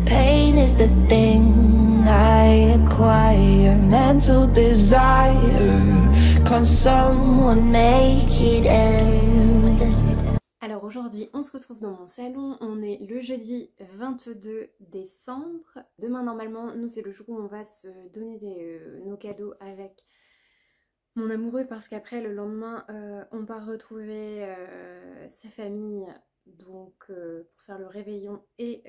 Pain is the thing I acquire, mental desire. Can someone make it end? Alors aujourd'hui on se retrouve dans mon salon, on est le jeudi 22 décembre. Demain normalement nous c'est le jour où on va se donner nos cadeaux avec mon amoureux parce qu'après le lendemain on part retrouver sa famille donc pour faire le réveillon et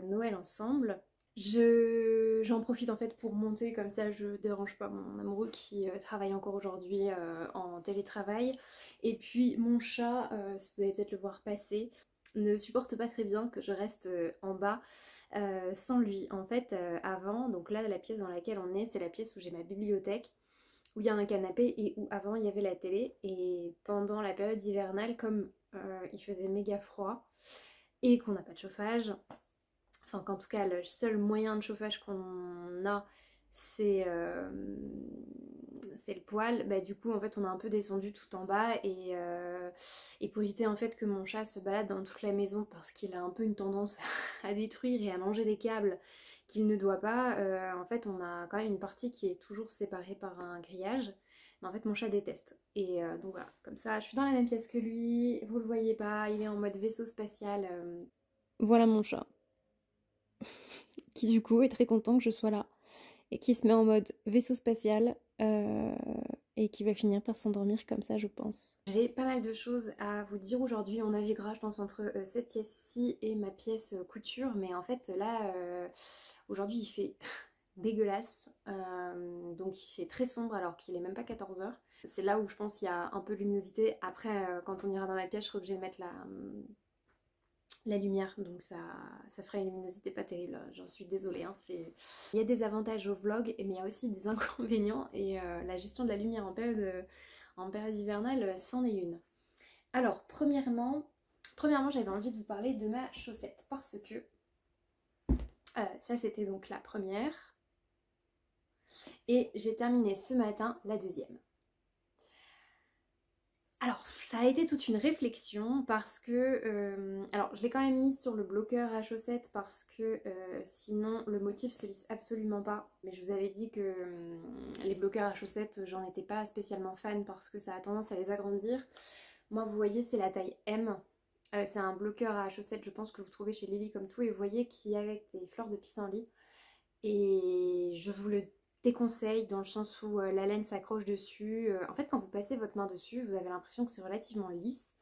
Noël ensemble. J'en profite en fait pour monter, comme ça je dérange pas mon amoureux qui travaille encore aujourd'hui en télétravail. Et puis mon chat, si vous allez peut-être le voir passer, ne supporte pas très bien que je reste en bas sans lui. En fait avant, donc là la pièce dans laquelle on est, c'est la pièce où j'ai ma bibliothèque, où il y a un canapé et où avant il y avait la télé. Et pendant la période hivernale, comme il faisait méga froid et qu'on n'a pas de chauffage, enfin qu'en tout cas le seul moyen de chauffage qu'on a c'est le poêle, bah du coup en fait on a un peu descendu tout en bas et pour éviter en fait que mon chat se balade dans toute la maison parce qu'il a un peu une tendance à détruire et à manger des câbles qu'il ne doit pas, en fait on a quand même une partie qui est toujours séparée par un grillage, mais en fait mon chat déteste. Et donc voilà, comme ça je suis dans la même pièce que lui, vous le voyez pas, il est en mode vaisseau spatial. Voilà mon chat qui du coup est très content que je sois là et qui se met en mode vaisseau spatial et qui va finir par s'endormir comme ça je pense. J'ai pas mal de choses à vous dire aujourd'hui, on naviguera je pense entre cette pièce-ci et ma pièce couture, mais en fait là aujourd'hui il fait dégueulasse, donc il fait très sombre alors qu'il est même pas 14h. C'est là où je pense qu'il y a un peu de luminosité. Après quand on ira dans ma pièce je serai obligée de mettre la lumière, donc ça ferait une luminosité pas terrible, j'en suis désolée hein. Il y a des avantages au vlog mais il y a aussi des inconvénients et la gestion de la lumière en période hivernale c'en est une. Alors premièrement j'avais envie de vous parler de ma chaussette parce que ça c'était donc la première et j'ai terminé ce matin la deuxième. Alors, ça a été toute une réflexion parce que... alors, je l'ai quand même mise sur le bloqueur à chaussettes parce que sinon le motif se lisse absolument pas. Mais je vous avais dit que les bloqueurs à chaussettes, j'en étais pas spécialement fan parce que ça a tendance à les agrandir. Moi, vous voyez, c'est la taille M. C'est un bloqueur à chaussettes, je pense que vous trouvez chez Lily comme tout. Et vous voyez qu'il est avec des fleurs de pissenlit. Et je vous le déconseille dans le sens où la laine s'accroche dessus. En fait quand vous passez votre main dessus vous avez l'impression que c'est relativement lisse,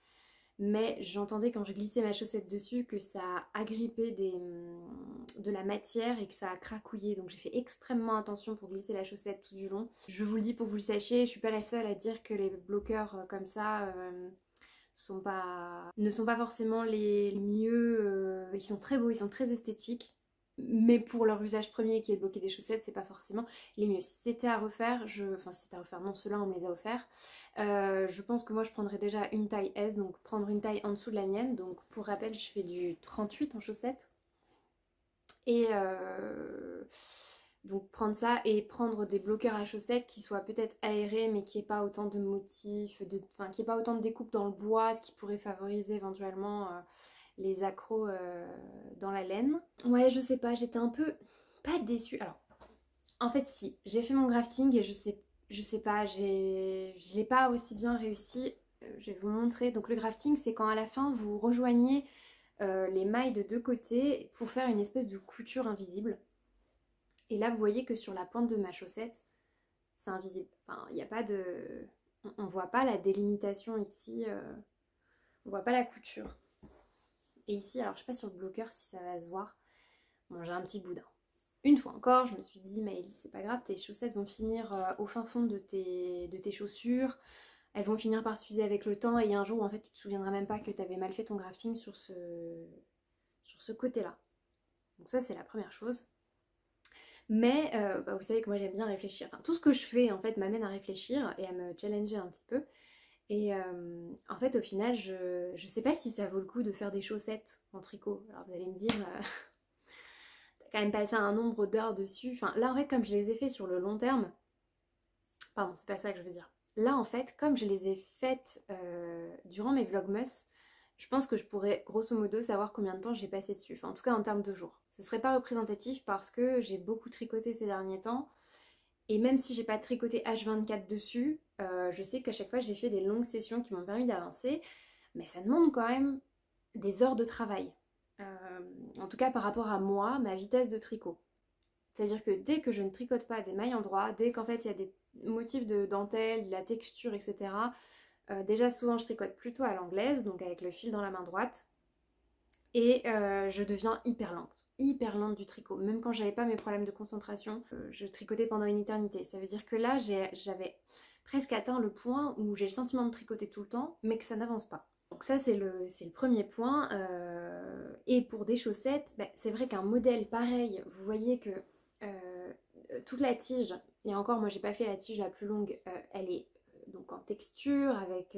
mais j'entendais quand je glissais ma chaussette dessus que ça a agrippé de la matière et que ça a cracouillé, donc j'ai fait extrêmement attention pour glisser la chaussette tout du long. Je vous le dis pour que vous le sachiez, je suis pas la seule à dire que les bloqueurs comme ça ne sont pas forcément les mieux, ils sont très beaux, ils sont très esthétiques, mais pour leur usage premier qui est de bloquer des chaussettes, c'est pas forcément les mieux. Si c'était à refaire, enfin si c'était à refaire, non, ceux-là on me les a offerts. Je pense que moi je prendrais déjà une taille S, donc prendre une taille en dessous de la mienne. Donc pour rappel, je fais du 38 en chaussettes. Et donc prendre ça et prendre des bloqueurs à chaussettes qui soient peut-être aérés mais qui n'aient pas autant de motifs, enfin qui n'aient pas autant de découpes dans le bois, ce qui pourrait favoriser éventuellement les accros dans la laine. Ouais, je sais pas, j'étais un peu pas déçue. Alors, en fait si, j'ai fait mon grafting et je sais pas, je l'ai pas aussi bien réussi. Je vais vous montrer. Donc le grafting, c'est quand à la fin vous rejoignez les mailles de deux côtés pour faire une espèce de couture invisible. Et là vous voyez que sur la pointe de ma chaussette, c'est invisible. Enfin, il n'y a pas de... On voit pas la délimitation ici, on voit pas la couture. Et ici, alors je sais pas sur le bloqueur si ça va se voir. Bon, j'ai un petit boudin. Une fois encore, je me suis dit, Maëlys, c'est pas grave, tes chaussettes vont finir au fin fond de tes chaussures. Elles vont finir par s'user avec le temps et il y a un jour où en fait tu te souviendras même pas que tu avais mal fait ton grafting sur ce côté-là. Donc ça, c'est la première chose. Mais bah, vous savez que moi j'aime bien réfléchir. Enfin, tout ce que je fais en fait m'amène à réfléchir et à me challenger un petit peu. Et en fait au final je sais pas si ça vaut le coup de faire des chaussettes en tricot. Alors vous allez me dire t'as quand même passé un nombre d'heures dessus. Enfin là en fait comme je les ai fait sur le long terme, pardon c'est pas ça que je veux dire. Là en fait comme je les ai faites durant mes vlogmas, je pense que je pourrais grosso modo savoir combien de temps j'ai passé dessus, enfin en tout cas en termes de jours. Ce serait pas représentatif parce que j'ai beaucoup tricoté ces derniers temps, et même si j'ai pas tricoté H24 dessus, je sais qu'à chaque fois j'ai fait des longues sessions qui m'ont permis d'avancer, mais ça demande quand même des heures de travail. En tout cas par rapport à moi, ma vitesse de tricot. C'est-à-dire que dès que je ne tricote pas des mailles endroit, dès qu'en fait il y a des motifs de dentelle, la texture, etc. Déjà souvent je tricote plutôt à l'anglaise, donc avec le fil dans la main droite. Et je deviens hyper lente du tricot. Même quand j'avais pas mes problèmes de concentration, je tricotais pendant une éternité. Ça veut dire que là j'avais presque atteint le point où j'ai le sentiment de tricoter tout le temps, mais que ça n'avance pas. Donc ça c'est le premier point. Et pour des chaussettes, bah, c'est vrai qu'un modèle pareil, vous voyez que toute la tige, et encore moi j'ai pas fait la tige la plus longue, elle est donc en texture avec,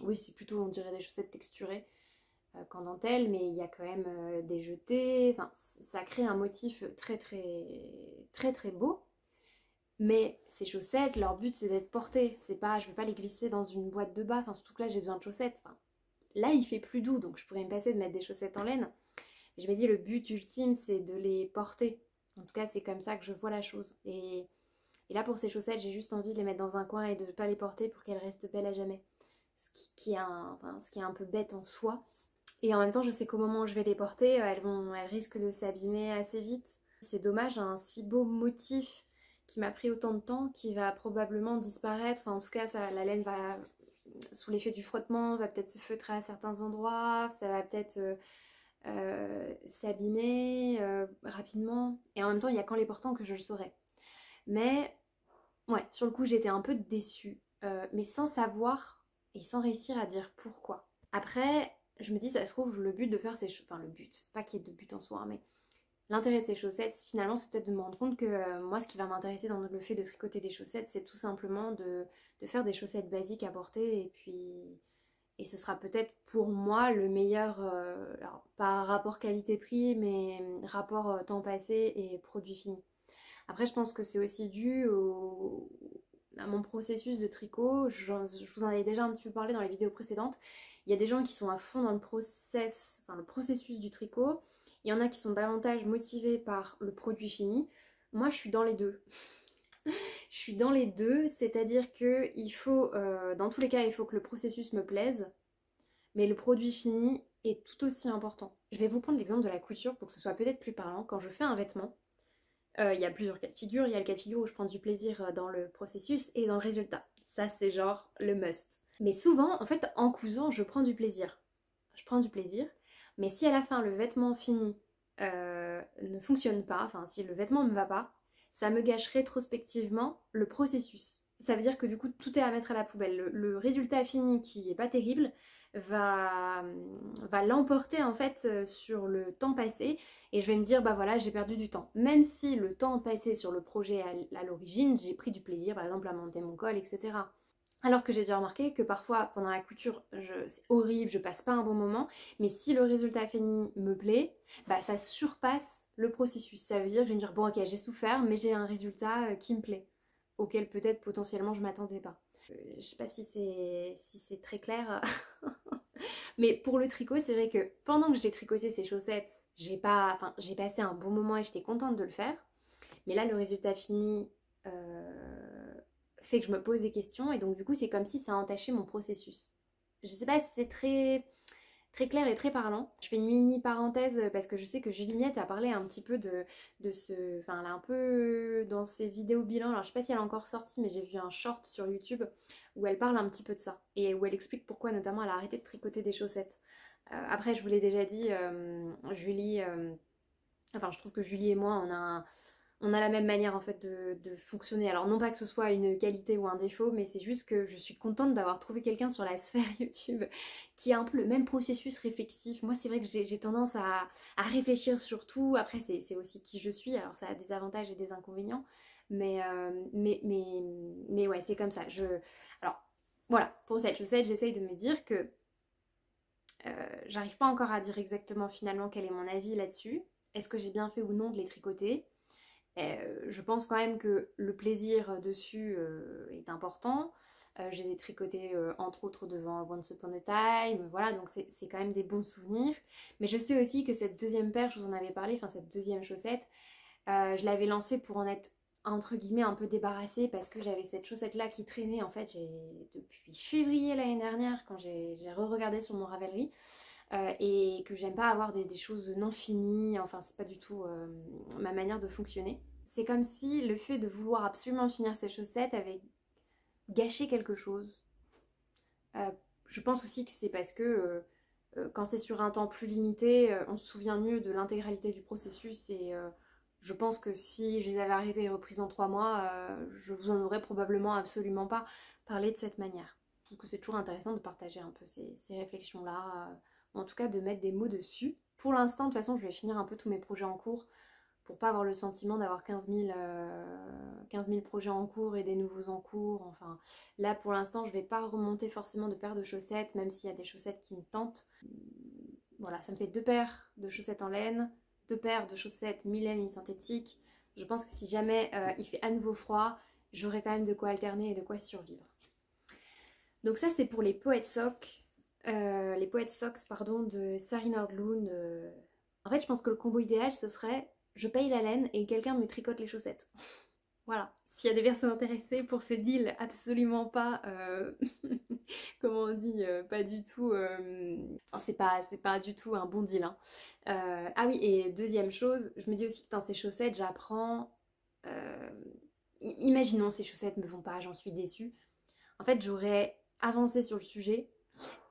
oui c'est plutôt on dirait des chaussettes texturées qu'en dentelle, mais il y a quand même des jetés, enfin ça crée un motif très beau. Mais ces chaussettes, leur but c'est d'être portées, c'est pas, je vais pas les glisser dans une boîte de bas, enfin surtout que là j'ai besoin de chaussettes. Enfin, là il fait plus doux donc je pourrais me passer de mettre des chaussettes en laine. Je me dis le but ultime c'est de les porter. En tout cas c'est comme ça que je vois la chose. Et là pour ces chaussettes j'ai juste envie de les mettre dans un coin et de ne pas les porter pour qu'elles restent belles à jamais. Ce qui est un peu bête en soi. Et en même temps je sais qu'au moment où je vais les porter, elles risquent de s'abîmer assez vite. C'est dommage, un si beau motif qui m'a pris autant de temps, qui va probablement disparaître. Enfin, en tout cas, la laine va, sous l'effet du frottement, va peut-être se feutrer à certains endroits, ça va peut-être s'abîmer rapidement. Et en même temps, il n'y a qu'en les portant que je le saurai. Mais, ouais, sur le coup, j'étais un peu déçue, mais sans savoir et sans réussir à dire pourquoi. Après, je me dis, ça se trouve, le but de faire ces choses, enfin le but, pas qu'il y ait de but en soi, hein, mais l'intérêt de ces chaussettes, finalement, c'est peut-être de me rendre compte que moi, ce qui va m'intéresser dans le fait de tricoter des chaussettes, c'est tout simplement de faire des chaussettes basiques à porter. Et puis, et ce sera peut-être pour moi le meilleur, alors pas rapport qualité-prix, mais rapport temps passé et produit fini. Après, je pense que c'est aussi dû à mon processus de tricot. Je vous en avais déjà un petit peu parlé dans les vidéos précédentes. Il y a des gens qui sont à fond dans le processus du tricot. Il y en a qui sont davantage motivés par le produit fini. Moi, je suis dans les deux. Je suis dans les deux, c'est-à-dire que il faut, dans tous les cas, il faut que le processus me plaise, mais le produit fini est tout aussi important. Je vais vous prendre l'exemple de la couture pour que ce soit peut-être plus parlant. Quand je fais un vêtement, il y a plusieurs cas de figure. Il y a le cas de figure où je prends du plaisir dans le processus et dans le résultat. Ça, c'est genre le must. Mais souvent, en fait, en cousant, je prends du plaisir. Je prends du plaisir. Mais si à la fin, le vêtement fini ne fonctionne pas, enfin, si le vêtement ne me va pas, ça me gâche rétrospectivement le processus. Ça veut dire que du coup, tout est à mettre à la poubelle. Le résultat fini qui est pas terrible va l'emporter en fait sur le temps passé et je vais me dire bah voilà j'ai perdu du temps, même si le temps passé sur le projet à l'origine j'ai pris du plaisir par exemple à monter mon col etc. Alors que j'ai déjà remarqué que parfois pendant la couture c'est horrible, je passe pas un bon moment, mais si le résultat fini me plaît, bah ça surpasse le processus. Ça veut dire que je vais me dire bon ok j'ai souffert mais j'ai un résultat qui me plaît, auquel peut-être potentiellement je m'attendais pas. Je sais pas si c'est très clair, mais pour le tricot, c'est vrai que pendant que j'ai tricoté ces chaussettes, j'ai passé un bon moment et j'étais contente de le faire. Mais là, le résultat fini fait que je me pose des questions et donc du coup, c'est comme si ça entachait mon processus. Je sais pas si c'est très clair et très parlant. Je fais une mini parenthèse parce que je sais que Julie Miette a parlé un petit peu de ce... Enfin, elle a un peu dans ses vidéos bilan, alors je sais pas si elle a encore sorti, mais j'ai vu un short sur YouTube où elle parle un petit peu de ça et où elle explique pourquoi notamment elle a arrêté de tricoter des chaussettes. Après, je vous l'ai déjà dit, Julie... Enfin, je trouve que Julie et moi, on a la même manière en fait de fonctionner. Alors non pas que ce soit une qualité ou un défaut, mais c'est juste que je suis contente d'avoir trouvé quelqu'un sur la sphère YouTube qui a un peu le même processus réflexif. Moi c'est vrai que j'ai tendance à réfléchir sur tout. Après c'est aussi qui je suis, alors ça a des avantages et des inconvénients. Mais ouais c'est comme ça. Alors voilà, pour cette chaussette j'essaye de me dire que j'arrive pas encore à dire exactement finalement quel est mon avis là-dessus. Est-ce que j'ai bien fait ou non de les tricoter? Je pense quand même que le plaisir dessus est important. Je les ai tricotées entre autres devant Once Upon a Time, voilà, donc c'est quand même des bons souvenirs. Mais je sais aussi que cette deuxième paire, je vous en avais parlé, enfin cette deuxième chaussette, je l'avais lancée pour en être entre guillemets un peu débarrassée parce que j'avais cette chaussette là qui traînait en fait depuis février l'année dernière quand j'ai re-regardé sur mon Ravelry. Et que j'aime pas avoir des choses non finies, enfin c'est pas du tout ma manière de fonctionner. C'est comme si le fait de vouloir absolument finir ces chaussettes avait gâché quelque chose. Je pense aussi que c'est parce que quand c'est sur un temps plus limité, on se souvient mieux de l'intégralité du processus et je pense que si je les avais arrêtées et reprises en 3 mois, je vous en aurais probablement absolument pas parlé de cette manière. Je trouve que c'est toujours intéressant de partager un peu ces réflexions-là, en tout cas de mettre des mots dessus. Pour l'instant, de toute façon, je vais finir un peu tous mes projets en cours pour pas avoir le sentiment d'avoir 15 000 projets en cours et des nouveaux en cours. Enfin, là pour l'instant, je vais pas remonter forcément de paires de chaussettes, même s'il y a des chaussettes qui me tentent. Voilà, ça me fait 2 paires de chaussettes en laine, 2 paires de chaussettes mi-laine, mi-synthétique. Je pense que si jamais il fait à nouveau froid, j'aurai quand même de quoi alterner et de quoi survivre. Donc ça, c'est pour les Poet Socks. Les Poet Socks, pardon, de Sari Nordlund. En fait, je pense que le combo idéal, ce serait je paye la laine et quelqu'un me tricote les chaussettes. Voilà. S'il y a des personnes intéressées pour ce deal, absolument pas, comment on dit, pas du tout, enfin c'est pas du tout un bon deal. Hein. Ah oui, et deuxième chose, je me dis aussi que dans ces chaussettes, j'apprends, imaginons ces chaussettes me vont pas, j'en suis déçue. En fait, j'aurais avancé sur le sujet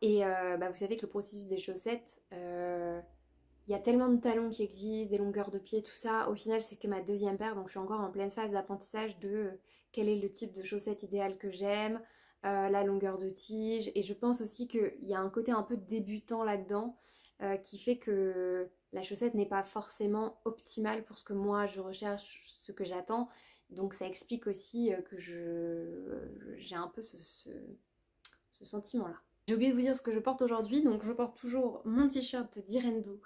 et vous savez que le processus des chaussettes, il y a tellement de talons qui existent, des longueurs de pied, tout ça. Au final, c'est que ma deuxième paire, donc je suis encore en pleine phase d'apprentissage de quel est le type de chaussette idéale que j'aime, la longueur de tige. Et je pense aussi qu'il y a un côté un peu débutant là-dedans qui fait que la chaussette n'est pas forcément optimale pour ce que moi je recherche, ce que j'attends. Donc ça explique aussi que j'ai un peu ce sentiment-là. J'ai oublié de vous dire ce que je porte aujourd'hui, donc je porte toujours mon t-shirt d'Irendo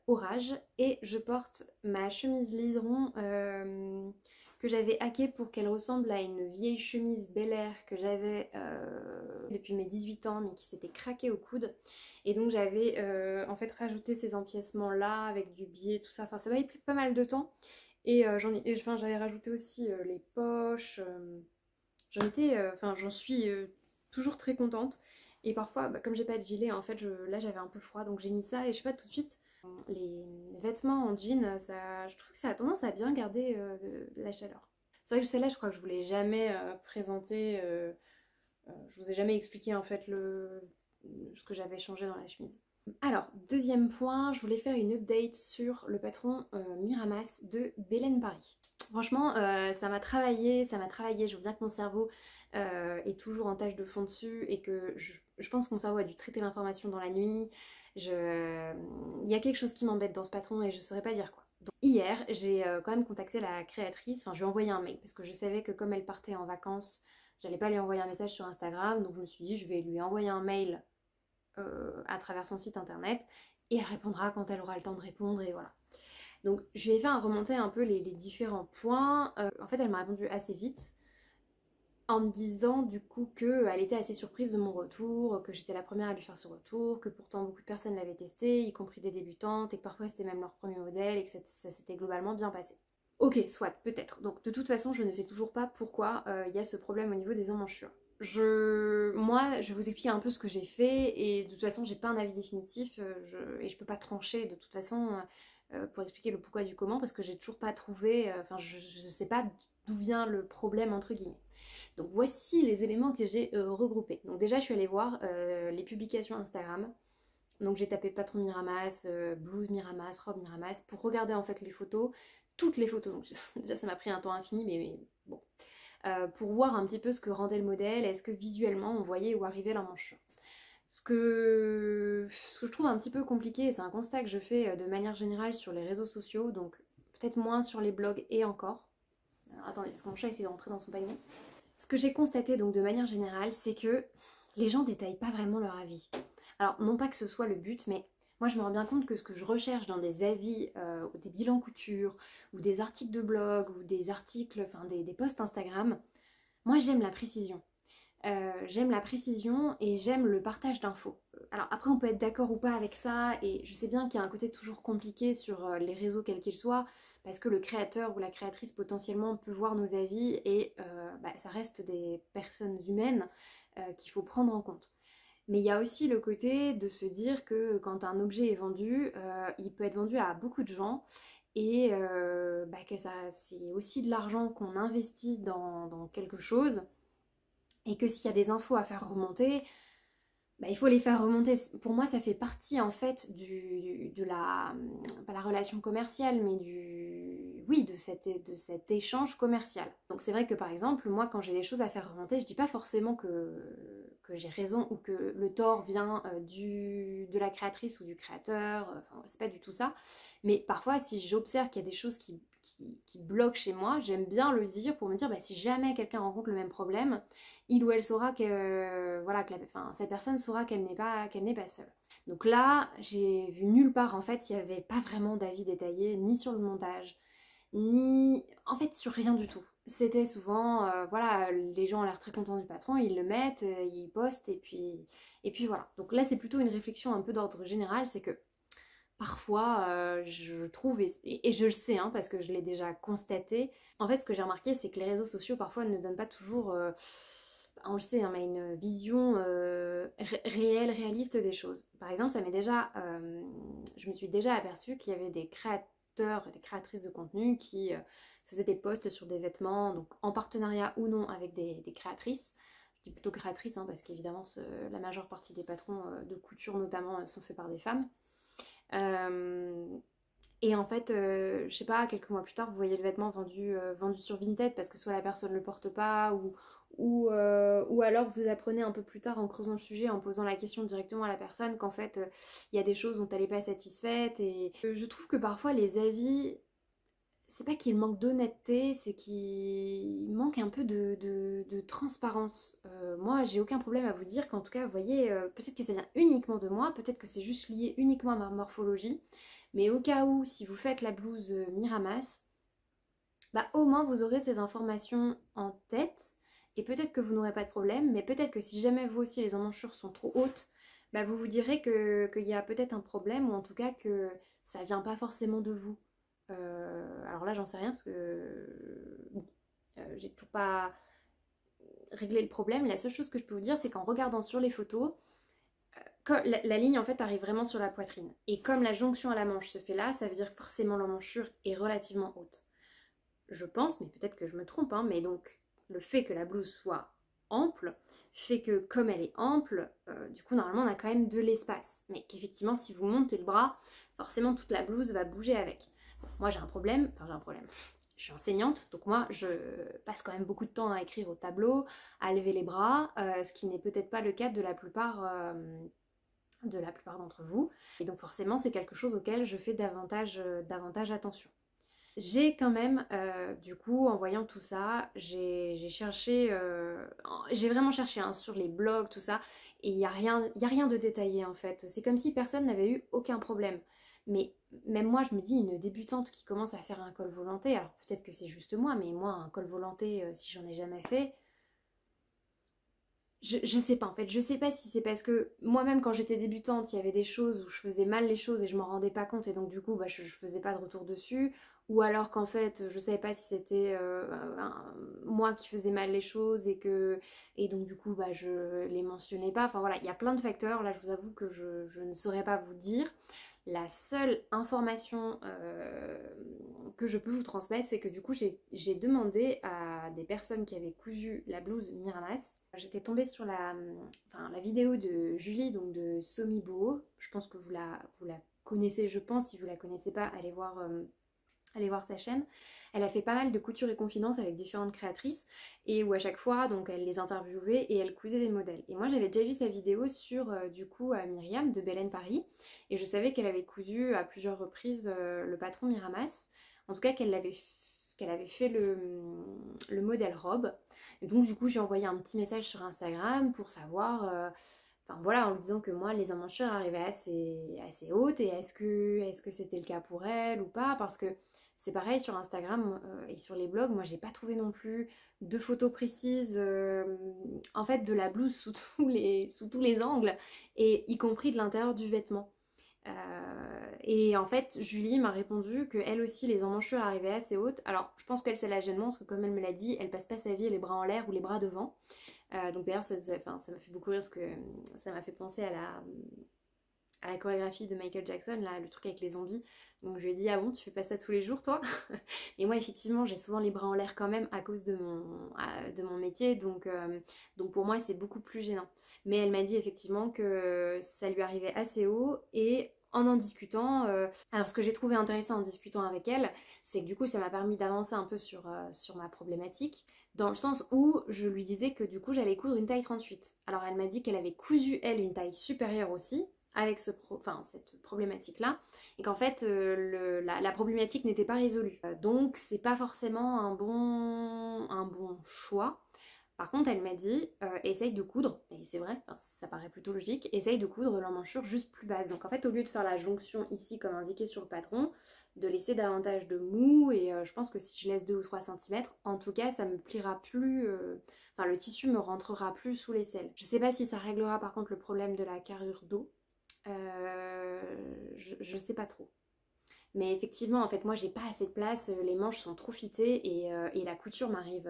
Orage et je porte ma chemise liseron que j'avais hackée pour qu'elle ressemble à une vieille chemise Bel Air que j'avais depuis mes 18 ans mais qui s'était craquée au coude et donc j'avais en fait rajouté ces empiècements là avec du biais tout ça, enfin ça m'avait pris pas mal de temps et j'avais rajouté aussi les poches, j'en suis toujours très contente. Et parfois, comme j'ai pas de gilet, en fait, là j'avais un peu froid, donc j'ai mis ça et je sais pas tout de suite. Les vêtements en jean, je trouve que ça a tendance à bien garder la chaleur. C'est vrai que celle-là, je crois que je vous l'ai jamais présentée. Je vous ai jamais expliqué en fait ce que j'avais changé dans la chemise. Alors, deuxième point, je voulais faire une update sur le patron Miramas de Belen Paris. Franchement, ça m'a travaillé, je veux bien que mon cerveau est toujours en tâche de fond dessus et que je pense que mon cerveau a dû traiter l'information dans la nuit. Il y a quelque chose qui m'embête dans ce patron et je saurais pas dire quoi. Donc, hier, j'ai quand même contacté la créatrice, enfin je lui ai envoyé un mail parce que je savais que comme elle partait en vacances, j'allais pas lui envoyer un message sur Instagram, donc je me suis dit je vais lui envoyer un mail à travers son site internet et elle répondra quand elle aura le temps de répondre et voilà. Donc je lui ai fait remonter un peu les différents points. En fait elle m'a répondu assez vite en me disant du coup qu'elle était assez surprise de mon retour, que j'étais la première à lui faire ce retour, que pourtant beaucoup de personnes l'avaient testé, y compris des débutantes, et que parfois c'était même leur premier modèle et que ça s'était globalement bien passé. Ok, soit, peut-être. Donc de toute façon, je ne sais toujours pas pourquoi il y a ce problème au niveau des emmanchures. Moi, je vais vous expliquer un peu ce que j'ai fait et de toute façon, j'ai pas un avis définitif et je peux pas trancher de toute façon pour expliquer le pourquoi du comment parce que j'ai toujours pas trouvé, je sais pas d'où vient le problème entre guillemets. Donc voici les éléments que j'ai regroupés. Donc déjà, je suis allée voir les publications Instagram. Donc j'ai tapé patron Miramas, blouse Miramas, robe Miramas pour regarder en fait les photos, toutes les photos. Donc déjà, ça m'a pris un temps infini, mais bon. Pour voir un petit peu ce que rendait le modèle, est-ce que visuellement on voyait où arrivait l'emmanchure. Ce que je trouve un petit peu compliqué, c'est un constat que je fais de manière générale sur les réseaux sociaux, donc peut-être moins sur les blogs et encore. Alors attendez, parce que mon chat essaie de rentrer dans son panier. Ce que j'ai constaté donc de manière générale, c'est que les gens détaillent pas vraiment leur avis. Alors non pas que ce soit le but, mais moi je me rends bien compte que ce que je recherche dans des avis, des bilans couture, ou des articles de blog, ou des articles, enfin des posts Instagram, Moi j'aime la précision. J'aime la précision et j'aime le partage d'infos. Alors après on peut être d'accord ou pas avec ça et je sais bien qu'il y a un côté toujours compliqué sur les réseaux quels qu'ils soient parce que le créateur ou la créatrice potentiellement peut voir nos avis et ça reste des personnes humaines qu'il faut prendre en compte. Mais il y a aussi le côté de se dire que quand un objet est vendu, il peut être vendu à beaucoup de gens et que ça c'est aussi de l'argent qu'on investit dans quelque chose et que s'il y a des infos à faire remonter, il faut les faire remonter. Pour moi, ça fait partie en fait de la, pas la relation commerciale, mais oui, de cet échange commercial. Donc c'est vrai que par exemple, moi quand j'ai des choses à faire remonter, je dis pas forcément que j'ai raison ou que le tort vient de la créatrice ou du créateur, enfin c'est pas du tout ça. Mais parfois, si j'observe qu'il y a des choses qui bloquent chez moi, j'aime bien le dire pour me dire si jamais quelqu'un rencontre le même problème, il ou elle saura que, voilà, cette personne saura qu'elle n'est pas seule. Donc là, j'ai vu nulle part, en fait, il n'y avait pas vraiment d'avis détaillé, ni sur le montage, ni en fait sur rien du tout. C'était souvent, voilà, les gens ont l'air très contents du patron, ils le mettent, ils postent, et puis voilà. Donc là, c'est plutôt une réflexion un peu d'ordre général, c'est que parfois, je trouve, et je le sais, hein, parce que je l'ai déjà constaté, en fait, ce que j'ai remarqué, c'est que les réseaux sociaux, parfois, ne donnent pas toujours, on le sait, hein, mais une vision réelle, réaliste des choses. Par exemple, je me suis déjà aperçue qu'il y avait des créateurs et des créatrices de contenu qui faisaient des posts sur des vêtements, donc en partenariat ou non avec des créatrices. Je dis plutôt créatrices, hein, parce qu'évidemment, la majeure partie des patrons de couture, notamment, sont faits par des femmes. Et en fait, je sais pas, quelques mois plus tard, vous voyez le vêtement vendu sur Vinted parce que soit la personne ne le porte pas ou alors vous apprenez un peu plus tard en creusant le sujet, en posant la question directement à la personne qu'en fait il y a des choses dont elle n'est pas satisfaite. Et je trouve que parfois les avis, c'est pas qu'il manque d'honnêteté, c'est qu'il manque un peu de transparence. Moi, j'ai aucun problème à vous dire qu'en tout cas, vous voyez, peut-être que ça vient uniquement de moi, peut-être que c'est juste lié uniquement à ma morphologie, mais au cas où, si vous faites la blouse Miramas, au moins vous aurez ces informations en tête, et peut-être que vous n'aurez pas de problème, mais peut-être que si jamais vous aussi les emmanchures sont trop hautes, vous vous direz qu'il y a peut-être un problème, ou en tout cas que ça vient pas forcément de vous. Alors là j'en sais rien parce que j'ai toujours pas réglé le problème. La seule chose que je peux vous dire c'est qu'en regardant sur les photos, la ligne en fait arrive vraiment sur la poitrine. Et comme la jonction à la manche se fait là, ça veut dire que forcément l'emmanchure est relativement haute. Je pense, mais peut-être que je me trompe, hein, mais donc le fait que la blouse soit ample fait que comme elle est ample, du coup normalement on a quand même de l'espace. Mais qu'effectivement si vous montez le bras, forcément toute la blouse va bouger avec. Moi j'ai un problème, je suis enseignante, donc moi je passe quand même beaucoup de temps à écrire au tableau, à lever les bras, ce qui n'est peut-être pas le cas de la plupart d'entre vous. Et donc forcément c'est quelque chose auquel je fais davantage attention. J'ai quand même, du coup, en voyant tout ça, j'ai vraiment cherché hein, sur les blogs, tout ça, et il n'y a rien de détaillé en fait. C'est comme si personne n'avait eu aucun problème. Mais même moi, je me dis, une débutante qui commence à faire un col volanté, alors peut-être que c'est juste moi, mais moi, un col volanté, si j'en ai jamais fait, je sais pas en fait, je sais pas si c'est parce que moi-même quand j'étais débutante, il y avait des choses où je faisais mal les choses et je m'en rendais pas compte et donc du coup je faisais pas de retour dessus, ou alors qu'en fait je savais pas si c'était moi qui faisais mal les choses et donc du coup je les mentionnais pas. Enfin voilà, il y a plein de facteurs, là je vous avoue que je ne saurais pas vous dire. La seule information que je peux vous transmettre, c'est que du coup j'ai demandé à des personnes qui avaient cousu la blouse Miramas. J'étais tombée sur la vidéo de Julie, donc de Somibo. Je pense que vous la connaissez, je pense. Si vous la connaissez pas, allez voir sa chaîne. Elle a fait pas mal de couture et confidence avec différentes créatrices et où à chaque fois donc elle les interviewait et elle cousait des modèles. Et moi j'avais déjà vu sa vidéo sur du coup Myriam de Belen Paris et je savais qu'elle avait cousu à plusieurs reprises le patron Miramas. En tout cas qu'elle avait fait le modèle robe. Et donc du coup j'ai envoyé un petit message sur Instagram pour savoir Enfin voilà, en lui disant que moi les emmanchures arrivaient assez hautes et est-ce que c'était le cas pour elle ou pas, parce que c'est pareil sur Instagram et sur les blogs, moi j'ai pas trouvé non plus de photos précises en fait de la blouse sous tous les angles et y compris de l'intérieur du vêtement. Et en fait, Julie m'a répondu que elle aussi, les emmanchures arrivaient assez hautes. Alors, je pense qu'elle, c'est la gênement, parce que comme elle me l'a dit, elle passe pas sa vie les bras en l'air ou les bras devant. Donc d'ailleurs, enfin, ça m'a fait beaucoup rire, parce que ça m'a fait penser à la chorégraphie de Michael Jackson, là, le truc avec les zombies. Donc je lui ai dit, ah bon, tu fais pas ça tous les jours, toi? Et moi, effectivement, j'ai souvent les bras en l'air quand même à cause de mon métier, donc pour moi, c'est beaucoup plus gênant. Mais elle m'a dit effectivement que ça lui arrivait assez haut, et en discutant, alors ce que j'ai trouvé intéressant en discutant avec elle, c'est que du coup, ça m'a permis d'avancer un peu sur ma problématique, dans le sens où je lui disais que du coup, j'allais coudre une taille 38. Alors elle m'a dit qu'elle avait cousu, elle, une taille supérieure aussi, avec cette problématique-là, et qu'en fait la problématique n'était pas résolue. Donc c'est pas forcément un bon choix. Par contre, elle m'a dit, essaye de coudre, et c'est vrai, enfin, ça paraît plutôt logique, essaye de coudre l'emmanchure juste plus basse. Donc en fait, au lieu de faire la jonction ici comme indiqué sur le patron, de laisser davantage de mou, et je pense que si je laisse 2 ou 3 cm, en tout cas, ça me pliera plus, enfin le tissu me rentrera plus sous l'aisselle. Je sais pas si ça réglera par contre le problème de la carrure dos. Je sais pas trop. Mais effectivement, en fait, moi j'ai pas assez de place, les manches sont trop fitées et la couture m'arrive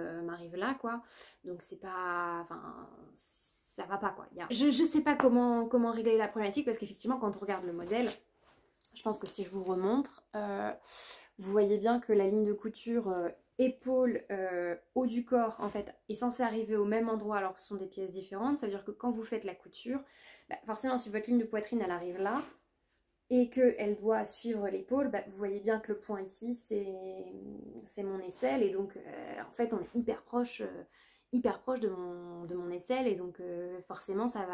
là, quoi. Donc c'est pas. Enfin, ça va pas, quoi. Je sais pas comment régler la problématique, parce qu'effectivement, quand on regarde le modèle, je pense que si je vous remontre, vous voyez bien que la ligne de couture épaule, haut du corps, en fait, est censée arriver au même endroit alors que ce sont des pièces différentes. Ça veut dire que quand vous faites la couture, bah, forcément, si votre ligne de poitrine, elle arrive là, et qu'elle doit suivre l'épaule, bah, vous voyez bien que le point ici, c'est mon aisselle, et donc, en fait, on est hyper proche de mon aisselle, et donc, forcément, ça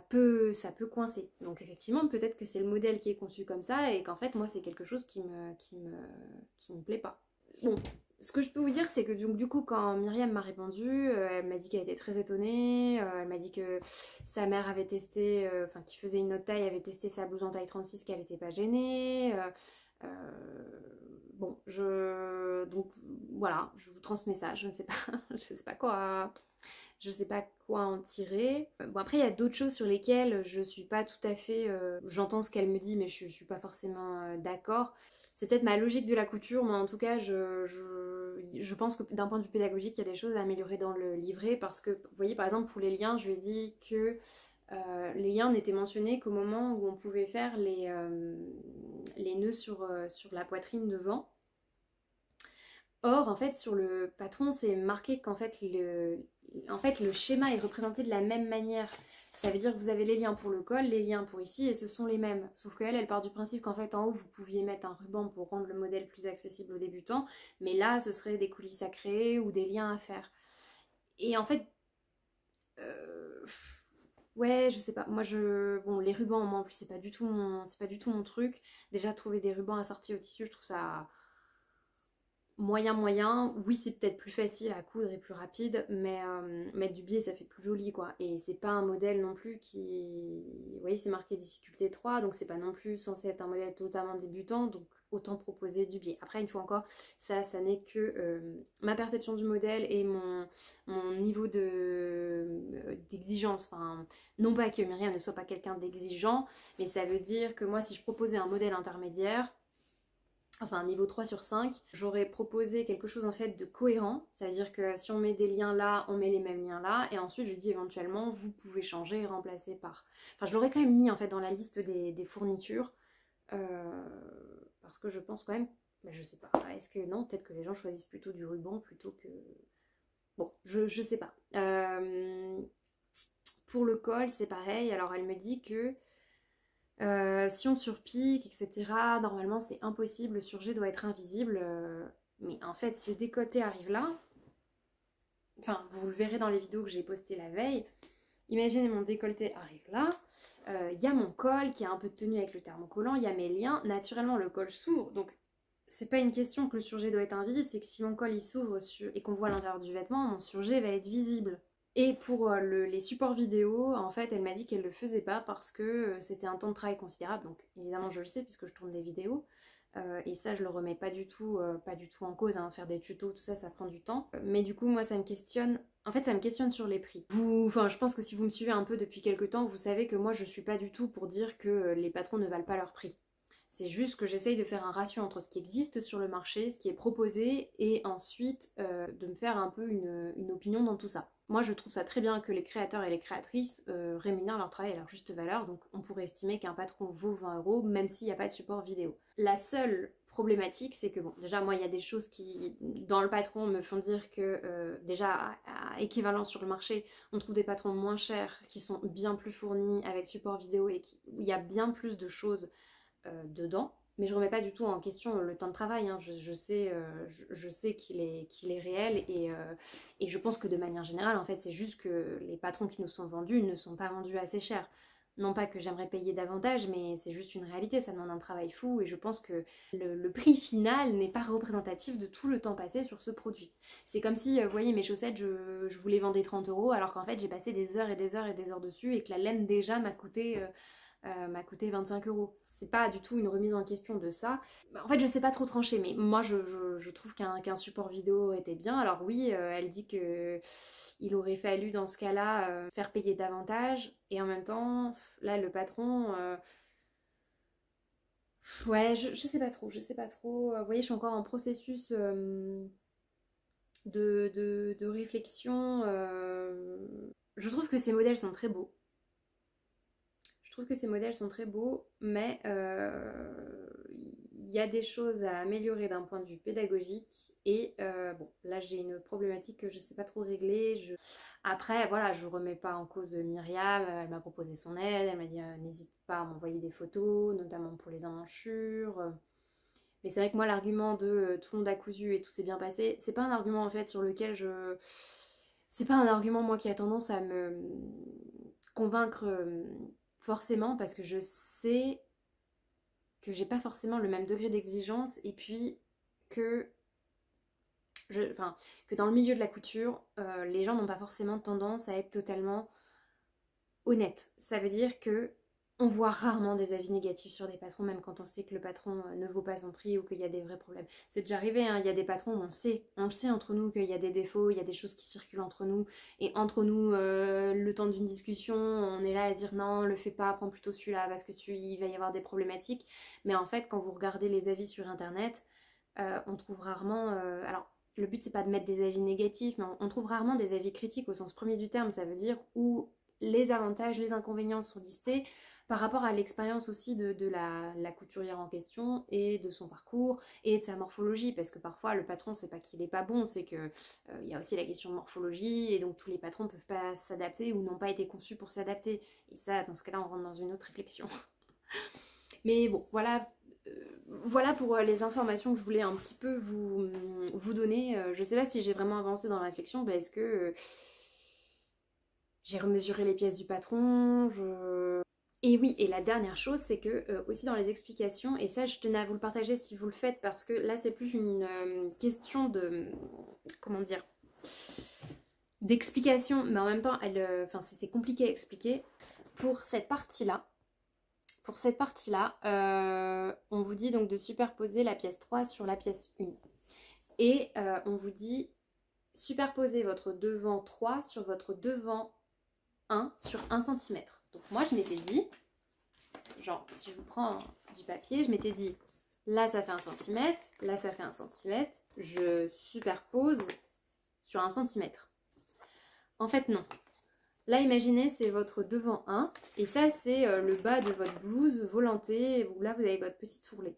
peut coincer. Donc effectivement, peut-être que c'est le modèle qui est conçu comme ça et qu'en fait, moi, c'est quelque chose qui me plaît pas. Bon, ce que je peux vous dire, c'est que du coup, quand Myriam m'a répondu, elle m'a dit qu'elle était très étonnée, elle m'a dit que sa mère avait testé, enfin, qui faisait une autre taille, avait testé sa blouse en taille 36, qu'elle n'était pas gênée. Bon, donc voilà, je vous transmets ça, je ne sais pas, je sais pas quoi. Je sais pas quoi en tirer. Bon, après, il y a d'autres choses sur lesquelles je suis pas tout à fait. J'entends ce qu'elle me dit, mais je suis pas forcément d'accord. C'est peut-être ma logique de la couture, mais en tout cas, je pense que d'un point de vue pédagogique, il y a des choses à améliorer dans le livret, parce que, vous voyez, par exemple, pour les liens, je lui ai dit que les liens n'étaient mentionnés qu'au moment où on pouvait faire les nœuds sur la poitrine devant. Or, en fait, sur le patron, c'est marqué qu'en fait, le schéma est représenté de la même manière. Ça veut dire que vous avez les liens pour le col, les liens pour ici, et ce sont les mêmes. Sauf qu'elle, elle part du principe qu'en fait, en haut, vous pouviez mettre un ruban pour rendre le modèle plus accessible aux débutants, mais là, ce serait des coulisses à créer ou des liens à faire. Et en fait, ouais, je sais pas. Moi, bon, les rubans, moi, en plus, c'est pas du tout mon truc. Déjà, trouver des rubans assortis au tissu, je trouve ça moyen. Oui, c'est peut-être plus facile à coudre et plus rapide, mais mettre du biais, ça fait plus joli, quoi. Et c'est pas un modèle non plus qui... Vous voyez, c'est marqué difficulté 3, donc c'est pas non plus censé être un modèle totalement débutant, donc autant proposer du biais. Après, une fois encore, ça n'est que ma perception du modèle et mon niveau d'exigence. Enfin, non pas que Myriam ne soit pas quelqu'un d'exigeant, mais ça veut dire que moi, si je proposais un modèle intermédiaire, enfin niveau 3 sur 5, j'aurais proposé quelque chose en fait de cohérent, ça veut dire que si on met des liens là, on met les mêmes liens là, et ensuite je dis éventuellement vous pouvez changer et remplacer par... Enfin je l'aurais quand même mis en fait dans la liste des fournitures, parce que je pense quand même, bah, je sais pas, est-ce que non, peut-être que les gens choisissent plutôt du ruban plutôt que... Bon, je sais pas. Pour le col c'est pareil, alors elle me dit que si on surpique, etc., normalement c'est impossible, le surjet doit être invisible. Mais en fait, si le décolleté arrive là, enfin, vous le verrez dans les vidéos que j'ai postées la veille, imaginez mon décolleté arrive là, il y a mon col qui a un peu de tenue avec le thermocollant, il y a mes liens, naturellement le col s'ouvre, donc c'est pas une question que le surjet doit être invisible, c'est que si mon col il s'ouvre et qu'on voit l'intérieur du vêtement, mon surjet va être visible. Et pour les supports vidéo, en fait, elle m'a dit qu'elle le faisait pas parce que c'était un temps de travail considérable. Donc évidemment, je le sais puisque je tourne des vidéos. Et ça, je le remets pas du tout en cause, hein. Faire des tutos, tout ça, ça prend du temps. Mais du coup, moi, ça me questionne. En fait, ça me questionne sur les prix. Enfin, je pense que si vous me suivez un peu depuis quelques temps, vous savez que moi, je suis pas du tout pour dire que les patrons ne valent pas leur prix. C'est juste que j'essaye de faire un ratio entre ce qui existe sur le marché, ce qui est proposé, et ensuite de me faire un peu une opinion dans tout ça. Moi, je trouve ça très bien que les créateurs et les créatrices rémunèrent leur travail à leur juste valeur, donc on pourrait estimer qu'un patron vaut 20 € même s'il n'y a pas de support vidéo. La seule problématique, c'est que bon, déjà moi il y a des choses qui dans le patron me font dire que déjà à équivalent sur le marché, on trouve des patrons moins chers qui sont bien plus fournis avec support vidéo et où il y a bien plus de choses dedans. Mais je remets pas du tout en question le temps de travail, hein. Je sais qu'il est réel et je pense que de manière générale, en fait, c'est juste que les patrons qui nous sont vendus ne sont pas vendus assez cher. Non pas que j'aimerais payer davantage, mais c'est juste une réalité, ça demande un travail fou et je pense que le prix final n'est pas représentatif de tout le temps passé sur ce produit. C'est comme si, vous voyez, mes chaussettes, je vous les vendais 30 € alors qu'en fait j'ai passé des heures et des heures et des heures dessus et que la laine déjà m'a coûté 25 €. C'est pas du tout une remise en question de ça. En fait, je sais pas trop trancher, mais moi je trouve qu'un support vidéo était bien. Alors oui, elle dit que il aurait fallu dans ce cas-là faire payer davantage, et en même temps, là le patron. Ouais, je sais pas trop, je sais pas trop. Vous voyez, je suis encore en processus de réflexion. Je trouve que ces modèles sont très beaux. Je trouve que ces modèles sont très beaux, mais il y a des choses à améliorer d'un point de vue pédagogique. Et bon, là j'ai une problématique que je ne sais pas trop régler. Après, voilà, je ne remets pas en cause Myriam. Elle m'a proposé son aide. Elle m'a dit n'hésite pas à m'envoyer des photos, notamment pour les emmanchures. Mais c'est vrai que moi, l'argument de tout le monde a cousu et tout s'est bien passé, c'est pas un argument en fait sur lequel je. C'est pas un argument, moi, qui a tendance à me convaincre. Forcément, parce que je sais que j'ai pas forcément le même degré d'exigence et puis que, que dans le milieu de la couture, les gens n'ont pas forcément tendance à être totalement honnêtes. Ça veut dire que on voit rarement des avis négatifs sur des patrons, même quand on sait que le patron ne vaut pas son prix ou qu'il y a des vrais problèmes. C'est déjà arrivé, hein, il y a des patrons, on le sait entre nous qu'il y a des défauts, il y a des choses qui circulent entre nous, et entre nous, le temps d'une discussion, on est là à dire non, le fais pas, prends plutôt celui-là parce que il va y avoir des problématiques. Mais en fait, quand vous regardez les avis sur internet, on trouve rarement. Alors, le but c'est pas de mettre des avis négatifs, mais on trouve rarement des avis critiques au sens premier du terme, ça veut dire où les avantages, les inconvénients sont listés par rapport à l'expérience aussi de la couturière en question et de son parcours et de sa morphologie, parce que parfois le patron c'est pas qu'il est pas bon, c'est que il y a aussi la question de morphologie et donc tous les patrons peuvent pas s'adapter ou n'ont pas été conçus pour s'adapter, et ça dans ce cas là on rentre dans une autre réflexion. Mais bon, voilà. Voilà pour les informations que je voulais un petit peu vous donner. Je sais pas si j'ai vraiment avancé dans la réflexion, parce que j'ai remesuré les pièces du patron, Et oui, et la dernière chose, c'est que aussi dans les explications, et ça je tenais à vous le partager si vous le faites, parce que là c'est plus une question de, comment dire, d'explication, mais en même temps, c'est compliqué à expliquer. Pour cette partie-là, on vous dit donc de superposer la pièce 3 sur la pièce 1. Et on vous dit superposer votre devant 3 sur votre devant 1 sur 1 cm. Donc moi je m'étais dit, genre si je vous prends du papier, je m'étais dit là ça fait 1 cm, là ça fait 1 cm, je superpose sur 1 cm. En fait non. Là imaginez c'est votre devant 1 et ça c'est le bas de votre blouse volantée où là vous avez votre petite fourrelée.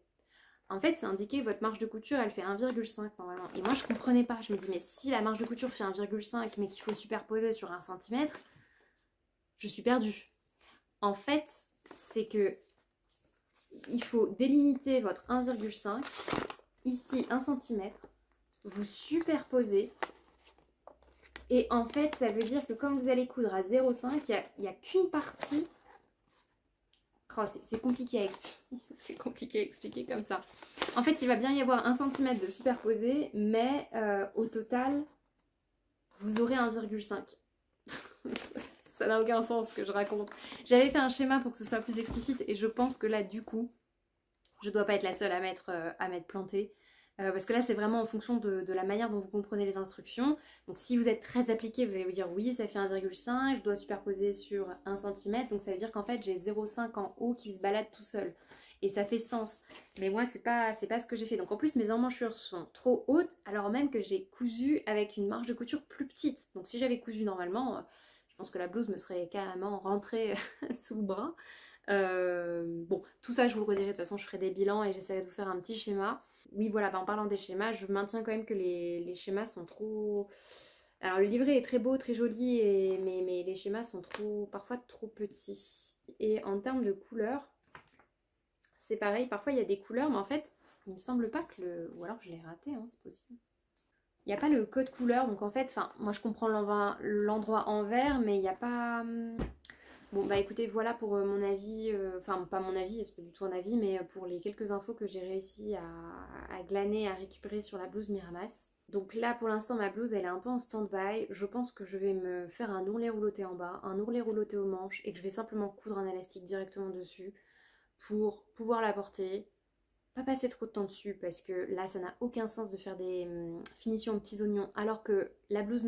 En fait c'est indiqué votre marge de couture elle fait 1,5 normalement. Et moi je comprenais pas, je me dis mais si la marge de couture fait 1,5 mais qu'il faut superposer sur 1 cm, je suis perdue. En fait, c'est que il faut délimiter votre 1,5, ici 1 cm, vous superposez, et en fait, ça veut dire que comme vous allez coudre à 0,5, il n'y a qu'une partie. Oh, c'est compliqué à expliquer. C'est compliqué à expliquer comme ça. En fait, il va bien y avoir 1 cm de superposé, mais au total, vous aurez 1,5. Ça n'a aucun sens ce que je raconte. J'avais fait un schéma pour que ce soit plus explicite et je pense que là du coup, je dois pas être la seule à mettre planté. Parce que là c'est vraiment en fonction de la manière dont vous comprenez les instructions. Donc si vous êtes très appliqué, vous allez vous dire oui ça fait 1,5, je dois superposer sur 1 cm. Donc ça veut dire qu'en fait j'ai 0,5 en haut qui se balade tout seul. Et ça fait sens. Mais moi c'est pas ce que j'ai fait. Donc en plus mes emmanchures sont trop hautes alors même que j'ai cousu avec une marge de couture plus petite. Donc si j'avais cousu normalement, je pense que la blouse me serait carrément rentrée sous le bras. Bon, tout ça je vous le redirai, de toute façon je ferai des bilans et j'essaierai de vous faire un petit schéma. Oui voilà, en parlant des schémas, je maintiens quand même que les schémas sont trop... Alors le livret est très beau, très joli, mais les schémas sont parfois trop petits. Et en termes de couleurs, c'est pareil, parfois il y a des couleurs, mais en fait, il me semble pas que le... Ou alors je l'ai raté, hein, c'est possible. Il n'y a pas le code couleur, donc en fait, moi je comprends l'endroit en vert, mais il n'y a pas... Bon bah écoutez, voilà pour mon avis, enfin pas mon avis, c'est pas du tout un avis, mais pour les quelques infos que j'ai réussi à glaner, à récupérer sur la blouse Miramas. Donc là pour l'instant ma blouse elle est un peu en stand-by, je pense que je vais me faire un ourlet rouloté en bas, un ourlet rouloté aux manches et que je vais simplement coudre un élastique directement dessus pour pouvoir la porter. Pas passer trop de temps dessus parce que là ça n'a aucun sens de faire des finitions aux petits oignons alors que la blouse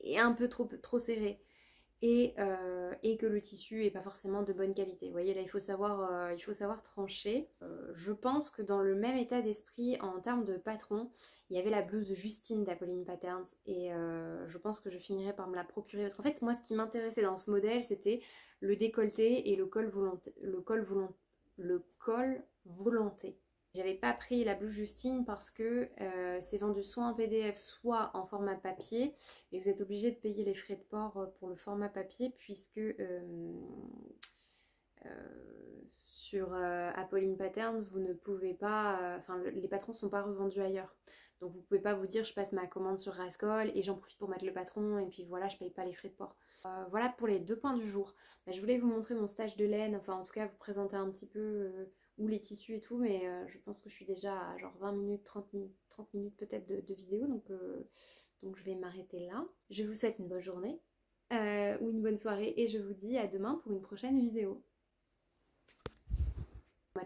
est un peu trop serrée. Et que le tissu est pas forcément de bonne qualité. Vous voyez là il faut savoir trancher. Je pense que dans le même état d'esprit en termes de patron, il y avait la blouse de Justine d'Apolline Patterns et je pense que je finirai par me la procurer parce qu'en fait moi ce qui m'intéressait dans ce modèle c'était le décolleté et le col volanté. J'avais pas pris la blouse Justine parce que c'est vendu soit en PDF soit en format papier et vous êtes obligé de payer les frais de port pour le format papier puisque sur Apolline Patterns vous ne pouvez pas, les patrons ne sont pas revendus ailleurs. Donc vous ne pouvez pas vous dire je passe ma commande sur Rascol et j'en profite pour mettre le patron et puis voilà je paye pas les frais de port. Voilà pour les 2 points du jour. Je voulais vous montrer mon stage de laine, enfin en tout cas vous présenter un petit peu ou les tissus et tout, mais je pense que je suis déjà à genre 20 minutes, 30 minutes peut-être de vidéo, donc je vais m'arrêter là. Je vous souhaite une bonne journée ou une bonne soirée et je vous dis à demain pour une prochaine vidéo.